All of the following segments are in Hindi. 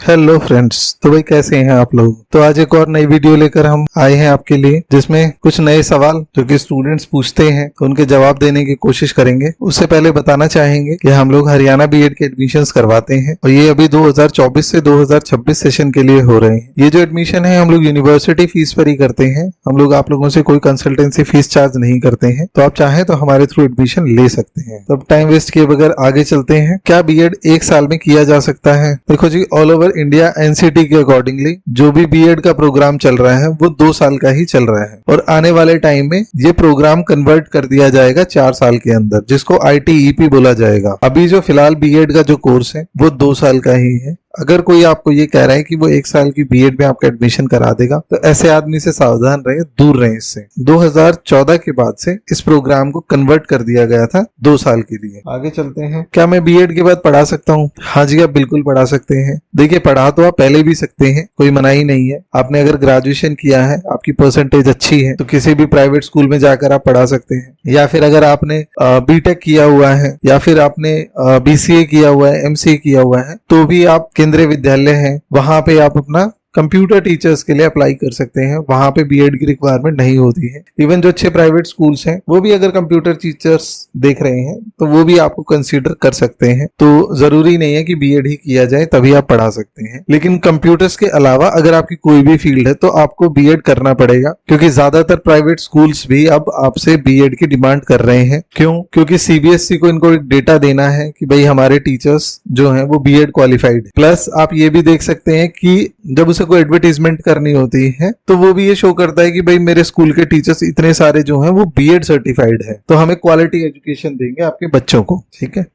हेलो फ्रेंड्स, तो भाई कैसे हैं आप लोग। तो आज एक और नई वीडियो लेकर हम आए हैं आपके लिए, जिसमें कुछ नए सवाल जो कि स्टूडेंट्स पूछते हैं तो उनके जवाब देने की कोशिश करेंगे। उससे पहले बताना चाहेंगे कि हम लोग हरियाणा बीएड के एडमिशंस करवाते हैं और ये अभी 2024 से 2026 सेशन के लिए हो रहे हैं। ये जो एडमिशन है हम लोग यूनिवर्सिटी फीस पर ही करते हैं। हम लोग आप लोगों से कोई कंसल्टेंसी फीस चार्ज नहीं करते हैं, तो आप चाहें तो हमारे थ्रू एडमिशन ले सकते हैं। तो अब टाइम वेस्ट किए बगैर आगे चलते हैं। क्या बीएड एक साल में किया जा सकता है? देखो जी, ऑल ओवर इंडिया एनसीटी के अकॉर्डिंगली जो भी बीएड का प्रोग्राम चल रहा है वो 2 साल का ही चल रहा है और आने वाले टाइम में ये प्रोग्राम कन्वर्ट कर दिया जाएगा 4 साल के अंदर, जिसको आईटीईपी बोला जाएगा। अभी जो फिलहाल बीएड का जो कोर्स है वो 2 साल का ही है। अगर कोई आपको ये कह रहा है कि वो 1 साल की बीएड में आपका एडमिशन करा देगा, तो ऐसे आदमी से सावधान रहे, दूर रहे इससे। 2014 के बाद से इस प्रोग्राम को कन्वर्ट कर दिया गया था 2 साल के लिए। आगे चलते हैं। क्या मैं बीएड के बाद पढ़ा सकता हूँ? हाँ जी, आप बिल्कुल पढ़ा सकते हैं। देखिए, पढ़ा तो आप पहले भी सकते हैं, कोई मनाही नहीं है। आपने अगर ग्रेजुएशन किया है, आपकी परसेंटेज अच्छी है, तो किसी भी प्राइवेट स्कूल में जाकर आप पढ़ा सकते हैं। या फिर अगर आपने बीटेक किया हुआ है या फिर आपने बीसीए किया हुआ है, एमसीए किया हुआ है, तो भी आप केंद्रीय विद्यालय है वहां पे आप अपना कंप्यूटर टीचर्स के लिए अप्लाई कर सकते हैं। वहां पे बीएड की रिक्वायरमेंट नहीं होती है। इवन जो अच्छे प्राइवेट स्कूल्स हैं वो भी अगर कंप्यूटर टीचर्स देख रहे हैं तो वो भी आपको कंसीडर कर सकते हैं। तो जरूरी नहीं है कि बीएड ही किया जाए तभी आप पढ़ा सकते हैं। लेकिन कंप्यूटर्स के अलावा अगर आपकी कोई भी फील्ड है तो आपको बीएड करना पड़ेगा, क्योंकि ज्यादातर प्राइवेट स्कूल्स भी अब आपसे बीएड की डिमांड कर रहे हैं। क्यों? क्योंकि सीबीएसई को इनको एक डेटा देना है कि भाई हमारे टीचर्स जो है वो बीएड क्वालिफाइड। प्लस आप ये भी देख सकते हैं कि जब कोई एडवर्टाइजमेंट करनी होती है तो वो भी ये शो करता है कि भाई मेरे स्कूल के टीचर्स इतने सारे जो हैं वो बीएड सर्टिफाइड है, तो हमें क्वालिटी एजुकेशन देंगे आपके बच्चों को। ठीक है,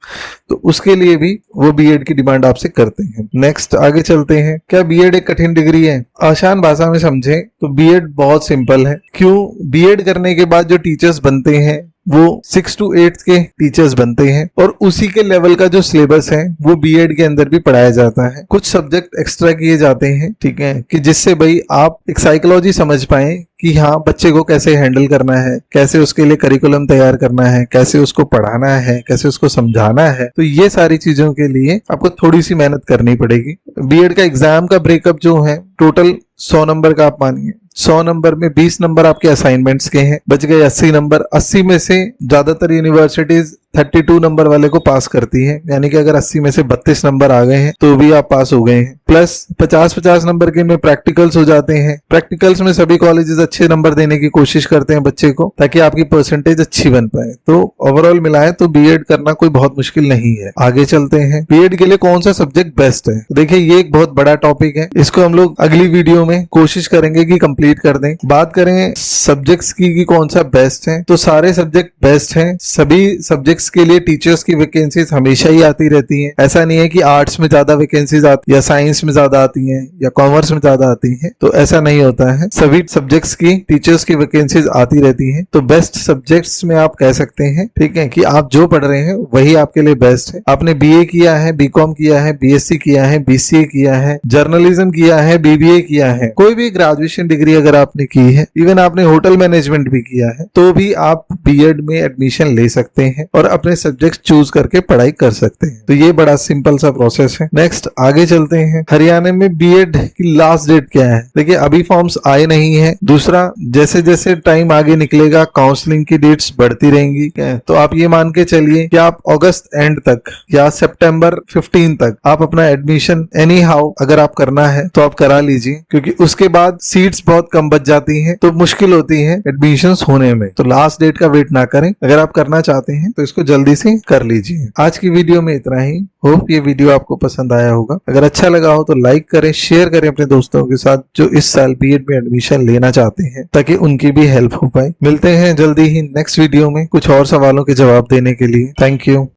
तो उसके लिए भी वो बीएड की डिमांड आपसे करते हैं। नेक्स्ट आगे चलते हैं। क्या बीएड एक कठिन डिग्री है? आसान भाषा में समझें तो बीएड बहुत सिंपल है। क्यों? बीएड करने के बाद जो टीचर्स बनते हैं वो 6 to 8 के टीचर्स बनते हैं और उसी के लेवल का जो सिलेबस है वो बीएड के अंदर भी पढ़ाया जाता है। कुछ सब्जेक्ट एक्स्ट्रा किए जाते हैं, ठीक है, कि जिससे भाई आप एक साइकोलॉजी समझ पाए कि हाँ बच्चे को कैसे हैंडल करना है, कैसे उसके लिए करिकुलम तैयार करना है, कैसे उसको पढ़ाना है, कैसे उसको समझाना है। तो ये सारी चीजों के लिए आपको थोड़ी सी मेहनत करनी पड़ेगी। बीएड का एग्जाम का ब्रेकअप जो है टोटल 100 नंबर का आप मानिए। 100 नंबर में 20 नंबर आपके असाइनमेंट्स के हैं, बच गए 80 नंबर। 80 में से ज्यादातर यूनिवर्सिटीज 32 नंबर वाले को पास करती है, यानी कि अगर 80 में से 32 नंबर आ गए हैं तो भी आप पास हो गए हैं। प्लस 50-50 नंबर के में प्रैक्टिकल्स हो जाते हैं। प्रैक्टिकल्स में सभी कॉलेजेस अच्छे नंबर देने की कोशिश करते हैं बच्चे को, ताकि आपकी परसेंटेज अच्छी बन पाए। तो ओवरऑल मिलाएं तो बीएड करना कोई बहुत मुश्किल नहीं है। आगे चलते हैं। बीएड के लिए कौन सा सब्जेक्ट बेस्ट है? देखिए, ये एक बहुत बड़ा टॉपिक है, इसको हम लोग अगली वीडियो में कोशिश करेंगे कि कंप्लीट कर दें। बात करें सब्जेक्ट्स की कि कौन सा बेस्ट है, तो सारे सब्जेक्ट बेस्ट हैं। सभी सब्जेक्ट्स के लिए टीचर्स की वैकेंसीज हमेशा ही आती रहती हैं। ऐसा नहीं है कि आर्ट्स में ज्यादा वैकेंसीज आती या साइंस में ज्यादा आती हैं या कॉमर्स में ज्यादा आती हैं, तो ऐसा नहीं होता है। सभी सब्जेक्ट्स की टीचर्स की वैकेंसीज आती रहती हैं। तो बेस्ट सब्जेक्ट्स में आप कह सकते हैं, ठीक है, कि आप जो पढ़ रहे हैं वही आपके लिए बेस्ट है। आपने बीए किया है, बीकॉम किया है, बीएससी किया है, बीसीए किया है, जर्नलिज्म किया है, बीबीए किया है, कोई भी ग्रेजुएशन डिग्री अगर आपने की है, इवन आपने होटल मैनेजमेंट भी किया है, तो भी आप बीएड में एडमिशन ले सकते हैं और अपने सब्जेक्ट चूज करके पढ़ाई कर सकते हैं। तो ये बड़ा सिंपल सा प्रोसेस है। नेक्स्ट आगे चलते हैं। हरियाणा में बीएड की लास्ट डेट क्या है? देखिए, अभी फॉर्म्स आए नहीं है। दूसरा, जैसे जैसे टाइम आगे निकलेगा काउंसलिंग की डेट्स बढ़ती रहेंगी, तो आप ये मान के चलिए कि आप अगस्त एंड तक या सितंबर 15 तक आप अपना एडमिशन एनी हाउ अगर आप करना है तो आप करा लीजिए, क्योंकि उसके बाद सीट्स बहुत कम बच जाती हैं, तो मुश्किल होती है एडमिशंस होने में। तो लास्ट डेट का वेट ना करें। अगर आप करना चाहते हैं तो इसको जल्दी से कर लीजिए। आज की वीडियो में इतना ही। होप ये वीडियो आपको पसंद आया होगा। अगर अच्छा लगा हो तो लाइक करें, शेयर करें अपने दोस्तों के साथ जो इस साल बीएड में एडमिशन लेना चाहते हैं, ताकि उनकी भी हेल्प हो पाए। मिलते हैं जल्दी ही नेक्स्ट वीडियो में कुछ और सवालों के जवाब देने के लिए। Thank you.